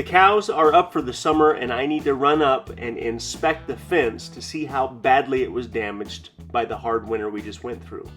The cows are up for the summer and I need to run up and inspect the fence to see how badly it was damaged by the hard winter we just went through.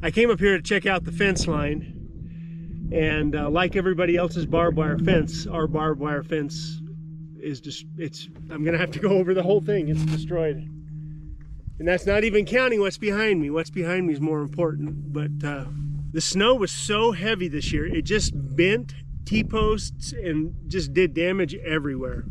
I came up here to check out the fence line, and like everybody else's barbed wire fence, our barbed wire fence is just, I'm gonna have to go over the whole thing. It's destroyed. And that's not even counting what's behind me. What's behind me is more important. But the snow was so heavy this year, it just bent T-posts and just did damage everywhere.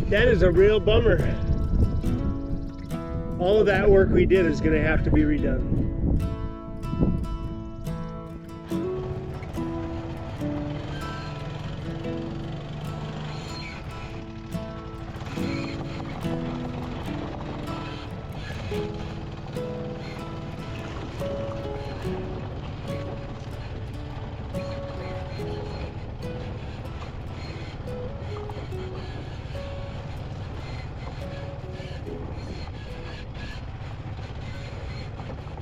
That is a real bummer. All of that work we did is going to have to be redone.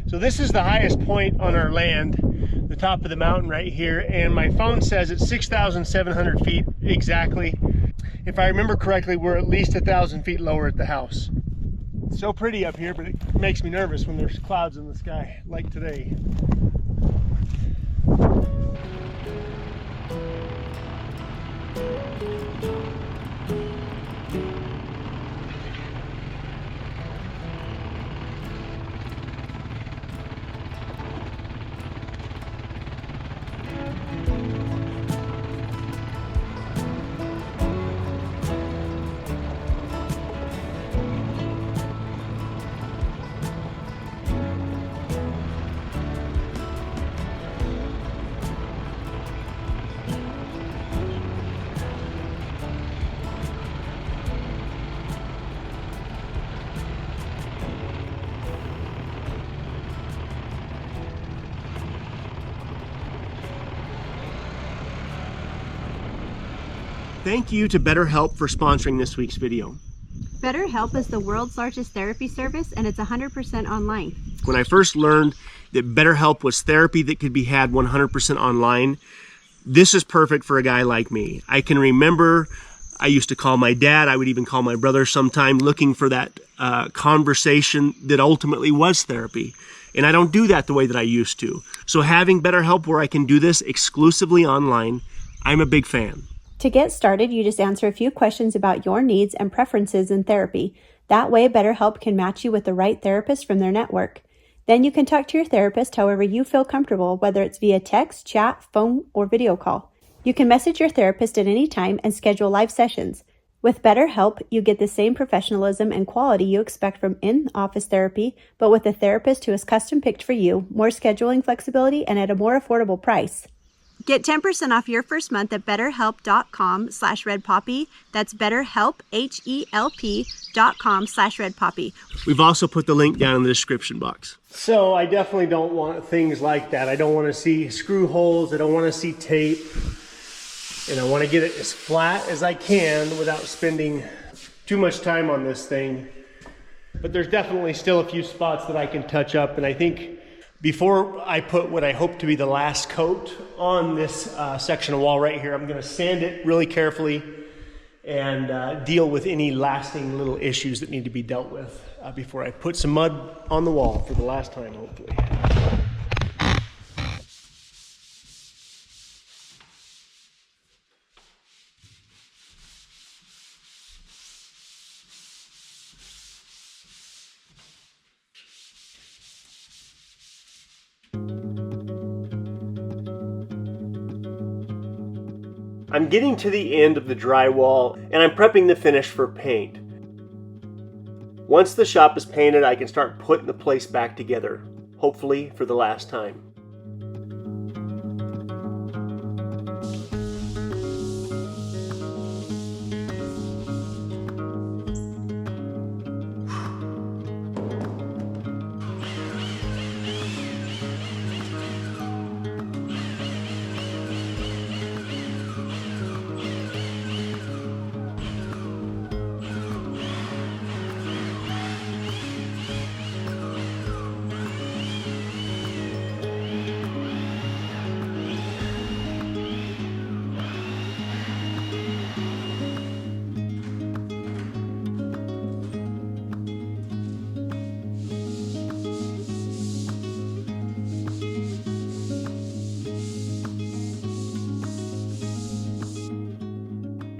So this is the highest point on our land, the top of the mountain right here, and my phone says it's 6,700 feet exactly. If I remember correctly, we're at least 1,000 feet lower at the house. It's so pretty up here, but it makes me nervous when there's clouds in the sky, like today. Thank you to BetterHelp for sponsoring this week's video. BetterHelp is the world's largest therapy service, and it's 100% online. When I first learned that BetterHelp was therapy that could be had 100% online, this is perfect for a guy like me. I can remember I used to call my dad, I would even call my brother sometime, looking for that conversation that ultimately was therapy. And I don't do that the way that I used to. So having BetterHelp where I can do this exclusively online, I'm a big fan. To get started, you just answer a few questions about your needs and preferences in therapy. That way, BetterHelp can match you with the right therapist from their network. Then you can talk to your therapist however you feel comfortable, whether it's via text, chat, phone, or video call. You can message your therapist at any time and schedule live sessions. With BetterHelp, you get the same professionalism and quality you expect from in-office therapy, but with a therapist who is custom-picked for you, more scheduling flexibility, and at a more affordable price. Get 10% off your first month at betterhelp.com/redpoppy. That's betterhelp, HELP.com/redpoppy. We've also put the link down in the description box. So I definitely don't want things like that. I don't want to see screw holes. I don't want to see tape. And I want to get it as flat as I can without spending too much time on this thing. But there's definitely still a few spots that I can touch up. And I think before I put what I hope to be the last coat on this section of wall right here, I'm going to sand it really carefully and deal with any lasting little issues that need to be dealt with before I put some mud on the wall for the last time, hopefully. I'm getting to the end of the drywall and I'm prepping the finish for paint. Once the shop is painted, I can start putting the place back together, hopefully for the last time.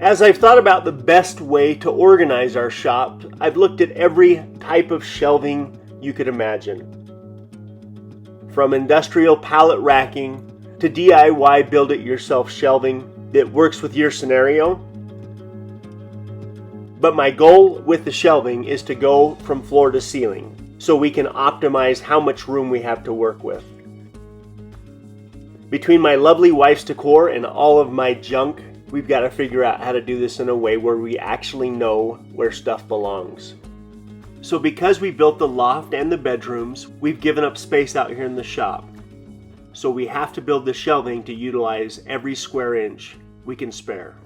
As I've thought about the best way to organize our shop, I've looked at every type of shelving you could imagine. From industrial pallet racking to DIY build-it-yourself shelving that works with your scenario. But my goal with the shelving is to go from floor to ceiling so we can optimize how much room we have to work with. Between my lovely wife's decor and all of my junk, we've got to figure out how to do this in a way where we actually know where stuff belongs. So because we built the loft and the bedrooms, we've given up space out here in the shop. So we have to build the shelving to utilize every square inch we can spare.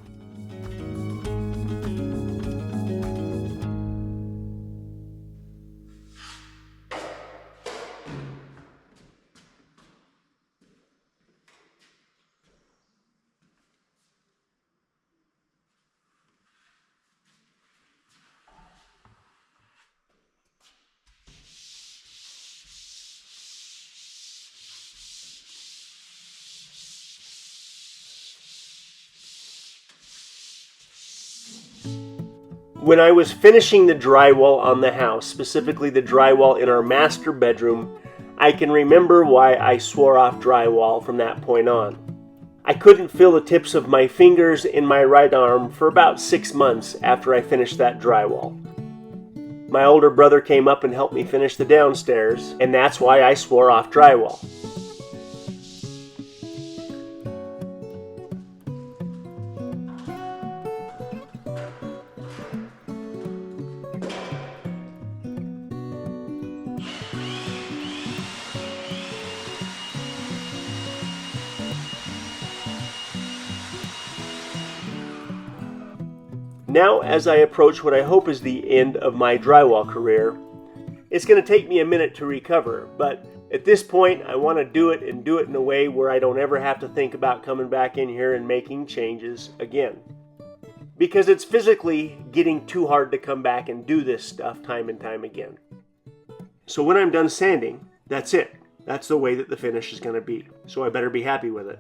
When I was finishing the drywall on the house, specifically the drywall in our master bedroom, I can remember why I swore off drywall from that point on. I couldn't feel the tips of my fingers in my right arm for about 6 months after I finished that drywall. My older brother came up and helped me finish the downstairs, and that's why I swore off drywall. Now, as I approach what I hope is the end of my drywall career, it's going to take me a minute to recover, but at this point I want to do it in a way where I don't ever have to think about coming back in here and making changes again. Because it's physically getting too hard to come back and do this stuff time and time again. So when I'm done sanding, that's it. That's the way that the finish is going to be. So I better be happy with it.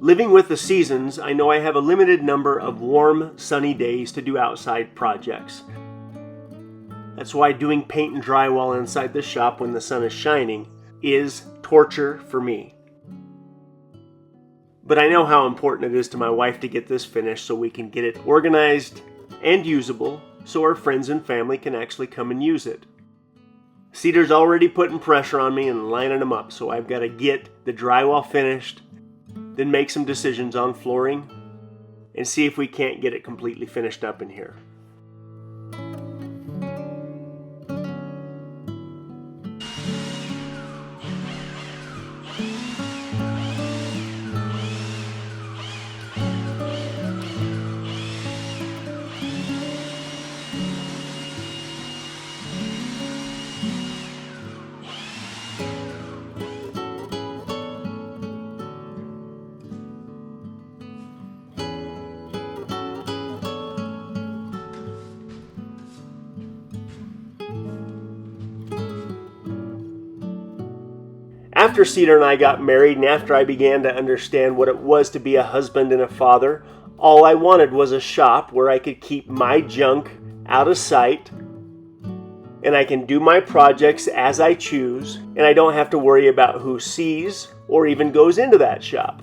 Living with the seasons, I know I have a limited number of warm, sunny days to do outside projects. That's why doing paint and drywall inside the shop when the sun is shining is torture for me. But I know how important it is to my wife to get this finished so we can get it organized and usable so our friends and family can actually come and use it. Cedar's already putting pressure on me and lining them up, so I've got to get the drywall finished, then make some decisions on flooring, and see if we can't get it completely finished up in here. After Cedar and I got married, and after I began to understand what it was to be a husband and a father, all I wanted was a shop where I could keep my junk out of sight, and I can do my projects as I choose, and I don't have to worry about who sees or even goes into that shop.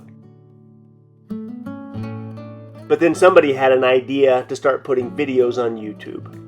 But then somebody had an idea to start putting videos on YouTube.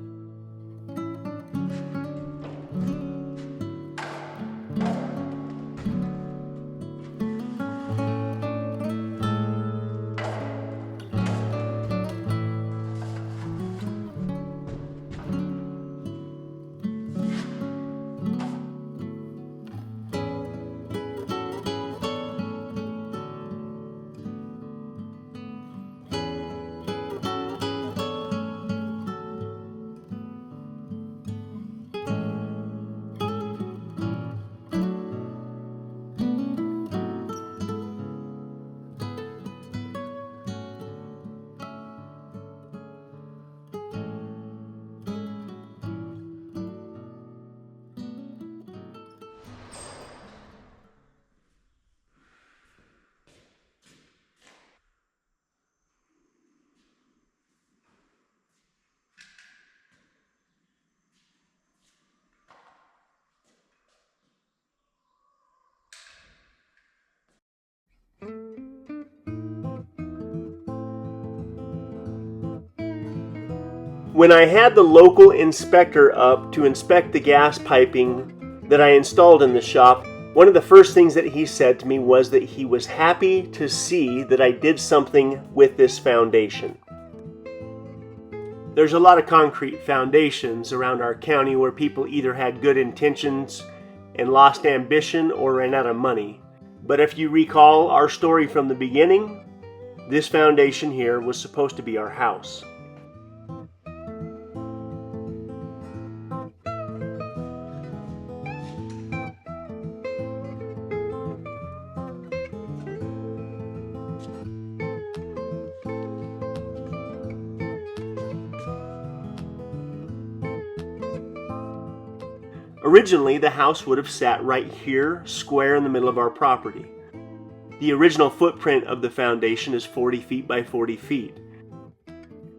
When I had the local inspector up to inspect the gas piping that I installed in the shop, one of the first things that he said to me was that he was happy to see that I did something with this foundation. There's a lot of concrete foundations around our county where people either had good intentions and lost ambition or ran out of money. But if you recall our story from the beginning, this foundation here was supposed to be our house. Originally, the house would have sat right here, square in the middle of our property. The original footprint of the foundation is 40 feet by 40 feet.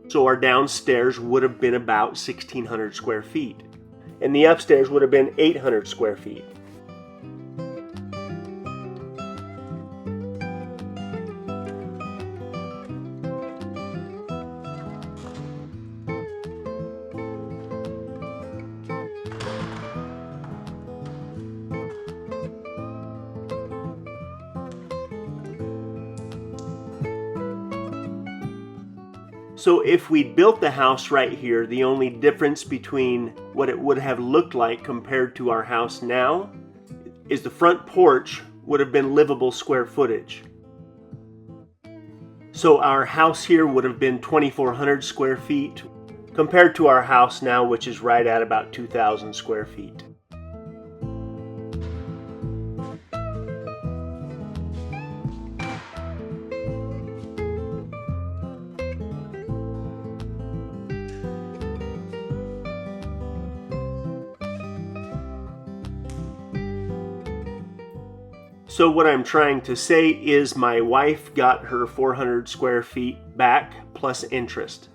So our downstairs would have been about 1,600 square feet. And the upstairs would have been 800 square feet. So if we'd built the house right here, the only difference between what it would have looked like compared to our house now is the front porch would have been livable square footage. So our house here would have been 2,400 square feet compared to our house now, which is right at about 2,000 square feet. So what I'm trying to say is my wife got her 400 square feet back plus interest.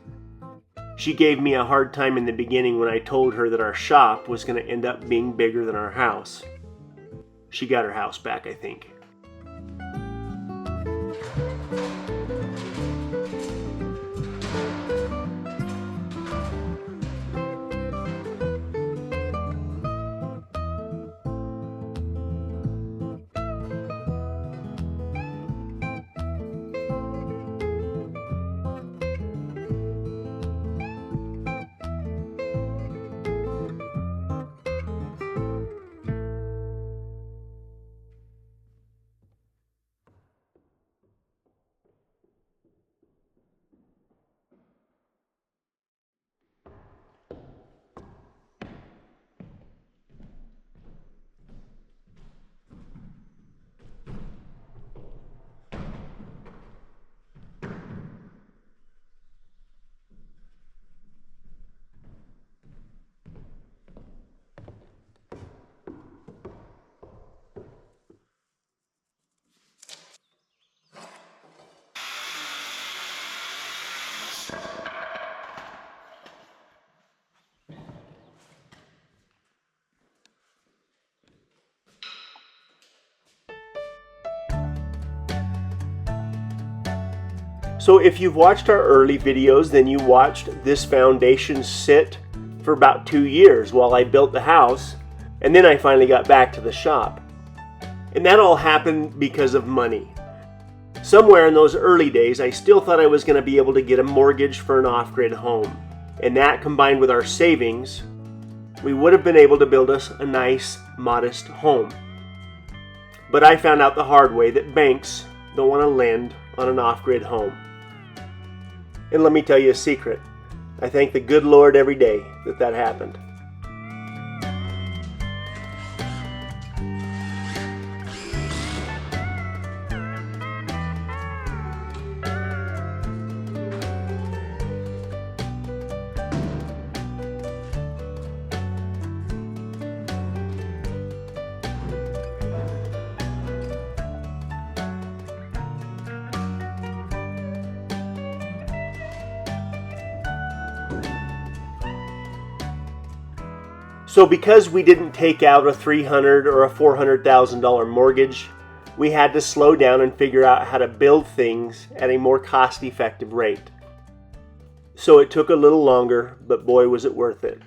She gave me a hard time in the beginning when I told her that our shop was going to end up being bigger than our house. She got her house back, I think. So if you've watched our early videos, then you watched this foundation sit for about 2 years while I built the house, and then I finally got back to the shop. And that all happened because of money. Somewhere in those early days, I still thought I was going to be able to get a mortgage for an off-grid home. And that, combined with our savings, we would have been able to build us a nice, modest home. But I found out the hard way that banks don't want to lend on an off-grid home. And let me tell you a secret. I thank the good Lord every day that happened. So because we didn't take out a $300,000 or a $400,000 mortgage, we had to slow down and figure out how to build things at a more cost-effective rate. So it took a little longer, but boy was it worth it.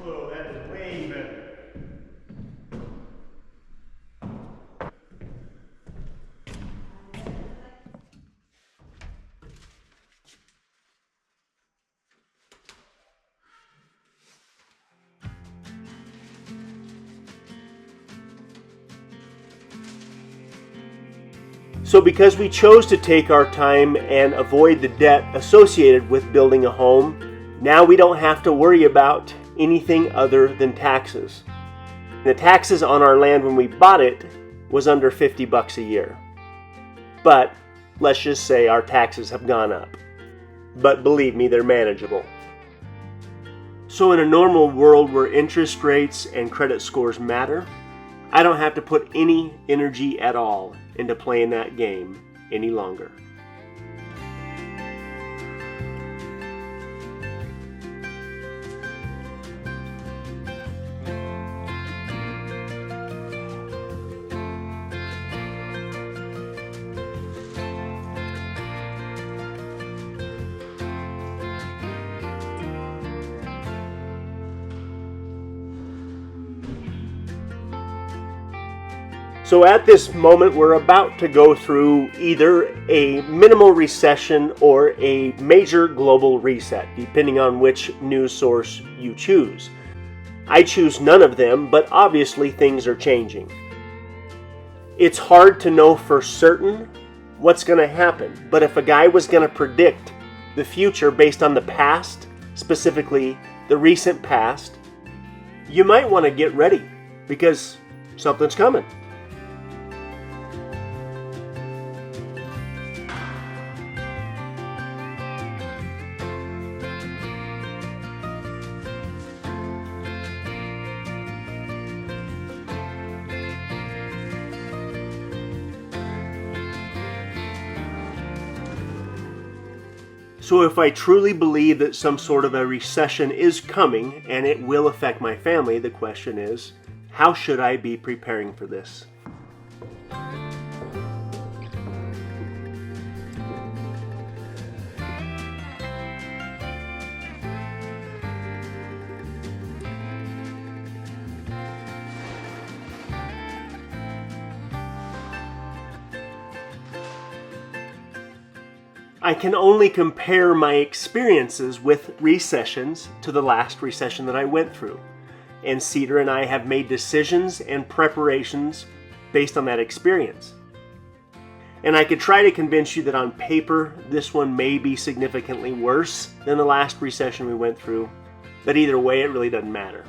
Whoa, that is way better. So because we chose to take our time and avoid the debt associated with building a home, now we don't have to worry about anything other than taxes. The taxes on our land when we bought it was under $50 a year. But let's just say our taxes have gone up. But believe me, they're manageable. So in a normal world where interest rates and credit scores matter, I don't have to put any energy at all into playing that game any longer. So at this moment, we're about to go through either a minimal recession or a major global reset, depending on which news source you choose. I choose none of them, but obviously things are changing. It's hard to know for certain what's going to happen, but if a guy was going to predict the future based on the past, specifically the recent past, you might want to get ready because something's coming. So if I truly believe that some sort of a recession is coming and it will affect my family, the question is, how should I be preparing for this? I can only compare my experiences with recessions to the last recession that I went through. And Cedar and I have made decisions and preparations based on that experience. And I could try to convince you that on paper, this one may be significantly worse than the last recession we went through. But either way, it really doesn't matter.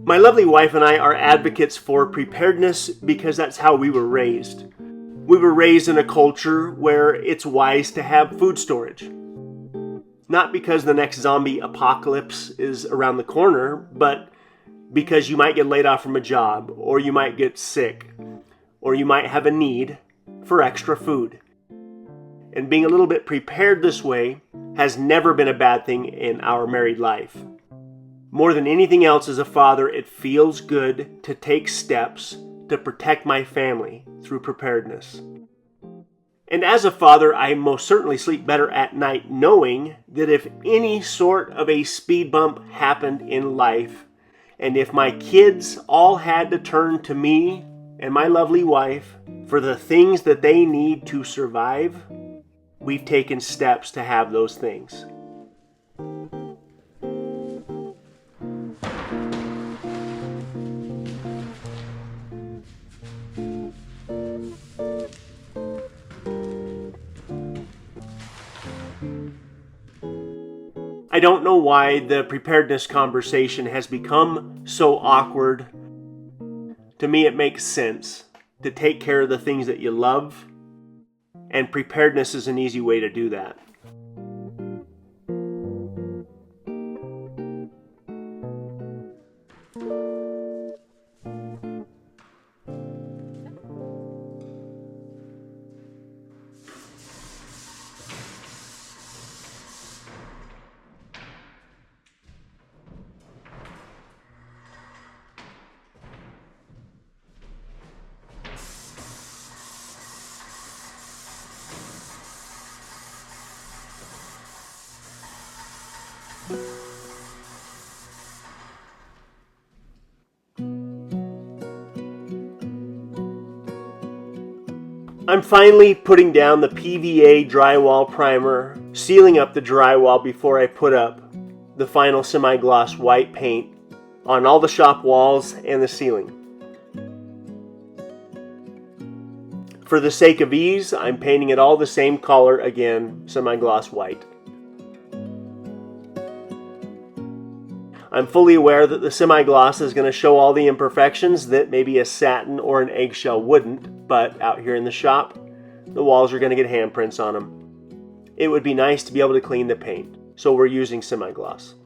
My lovely wife and I are advocates for preparedness because that's how we were raised. We were raised in a culture where it's wise to have food storage. Not because the next zombie apocalypse is around the corner, but because you might get laid off from a job, or you might get sick, or you might have a need for extra food. And being a little bit prepared this way has never been a bad thing in our married life. More than anything else as a father, it feels good to take steps to protect my family through preparedness. And as a father, I most certainly sleep better at night knowing that if any sort of a speed bump happened in life, and if my kids all had to turn to me and my lovely wife for the things that they need to survive, we've taken steps to have those things. I don't know why the preparedness conversation has become so awkward. To me, it makes sense to take care of the things that you love, and preparedness is an easy way to do that. I'm finally putting down the PVA drywall primer, sealing up the drywall before I put up the final semi-gloss white paint on all the shop walls and the ceiling. For the sake of ease, I'm painting it all the same color again, semi-gloss white. I'm fully aware that the semi-gloss is going to show all the imperfections that maybe a satin or an eggshell wouldn't, but out here in the shop, the walls are going to get handprints on them. It would be nice to be able to clean the paint, so we're using semi-gloss.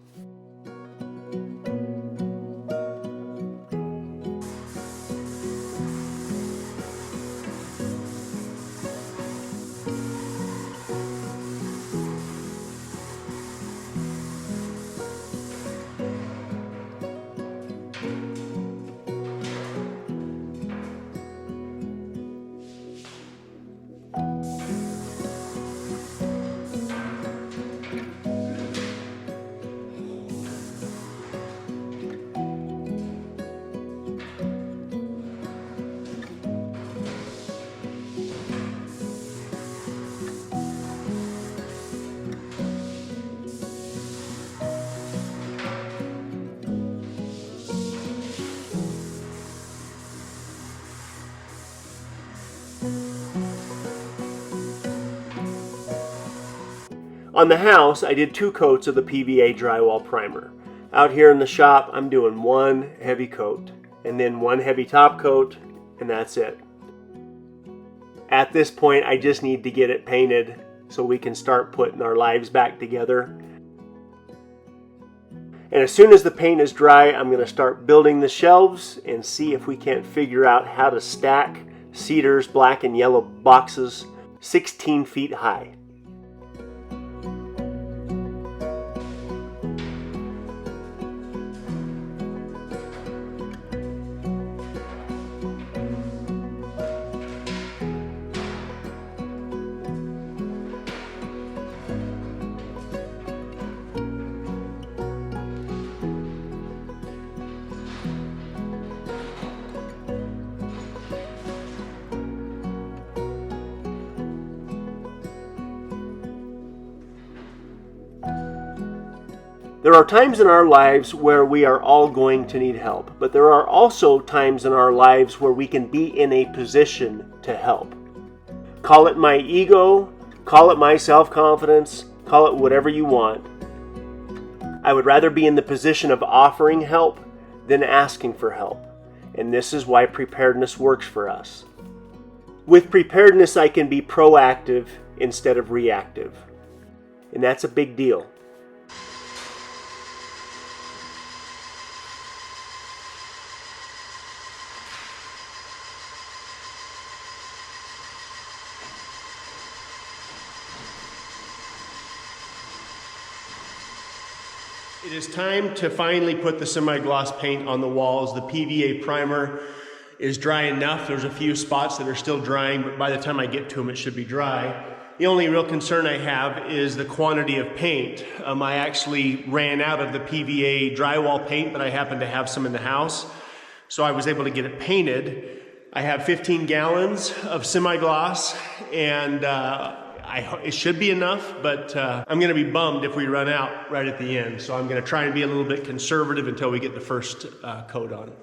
On the house, I did 2 coats of the PVA drywall primer. Out here in the shop, I'm doing 1 heavy coat, and then 1 heavy top coat, and that's it. At this point, I just need to get it painted so we can start putting our lives back together. And as soon as the paint is dry, I'm going to start building the shelves and see if we can't figure out how to stack Cedar's black and yellow boxes 16 feet high. There are times in our lives where we are all going to need help, but there are also times in our lives where we can be in a position to help. Call it my ego, call it my self-confidence, call it whatever you want. I would rather be in the position of offering help than asking for help. And this is why preparedness works for us. With preparedness, I can be proactive instead of reactive. And that's a big deal. It is time to finally put the semi-gloss paint on the walls. The PVA primer is dry enough. There's a few spots that are still drying, but by the time I get to them, it should be dry. The only real concern I have is the quantity of paint. I actually ran out of the PVA drywall paint, but I happen to have some in the house, so I was able to get it painted. I have 15 gallons of semi-gloss, and it should be enough, but I'm going to be bummed if we run out right at the end. So I'm going to try and be a little bit conservative until we get the first coat on it.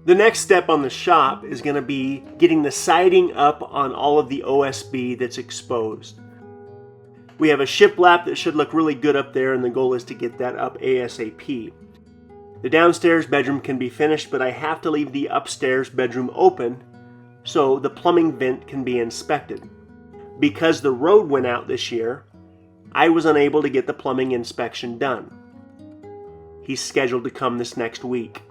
The next step on the shop is going to be getting the siding up on all of the OSB that's exposed. We have a shiplap that should look really good up there, and the goal is to get that up ASAP. The downstairs bedroom can be finished, but I have to leave the upstairs bedroom open so the plumbing vent can be inspected. Because the road went out this year, I was unable to get the plumbing inspection done. He's scheduled to come this next week.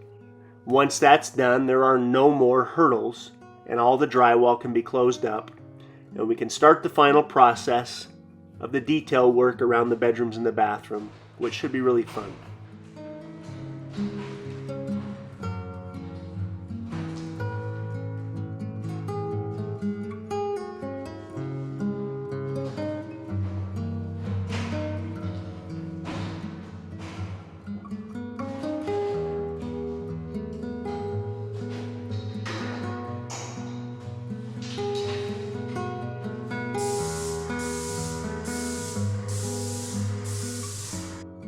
Once that's done, there are no more hurdles, and all the drywall can be closed up, and we can start the final process of the detail work around the bedrooms and the bathroom, which should be really fun.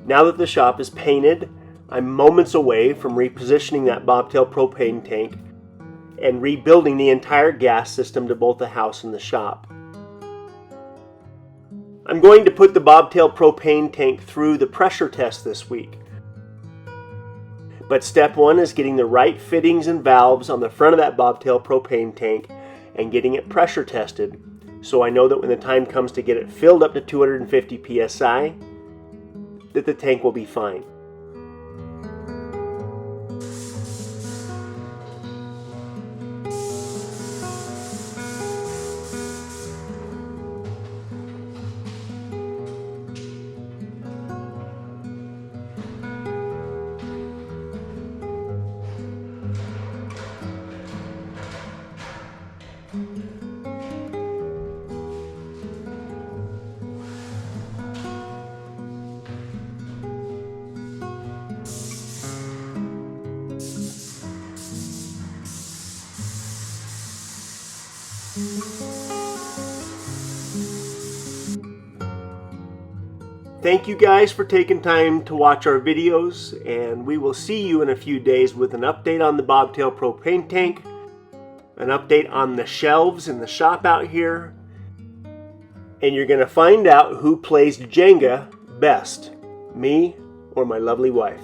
Now that the shop is painted, I'm moments away from repositioning that bobtail propane tank and rebuilding the entire gas system to both the house and the shop. I'm going to put the bobtail propane tank through the pressure test this week. But step one is getting the right fittings and valves on the front of that bobtail propane tank and getting it pressure tested, so I know that when the time comes to get it filled up to 250 psi, that the tank will be fine. Thank you guys for taking time to watch our videos, and we will see you in a few days with an update on the bobtail propane tank, an update on the shelves in the shop out here, and you're going to find out who plays Jenga best, me or my lovely wife.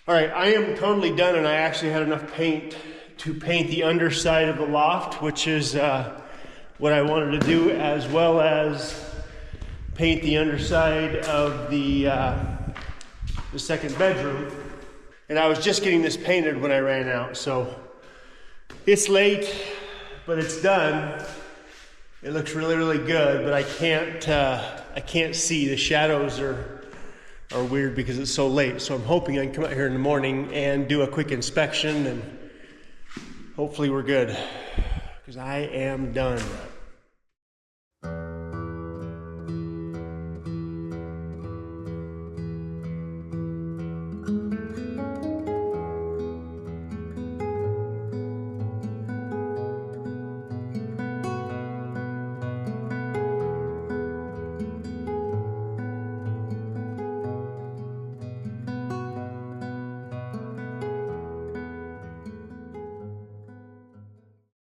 All right, I am totally done, and I actually had enough paint to paint the underside of the loft, which is what I wanted to do, as well as paint the underside of the second bedroom. And I was just getting this painted when I ran out, so it's late, but it's done. It looks really, really good, but I can't see. The shadows are weird because it's so late. So I'm hoping I can come out here in the morning and do a quick inspection, and hopefully we're good, because I am done.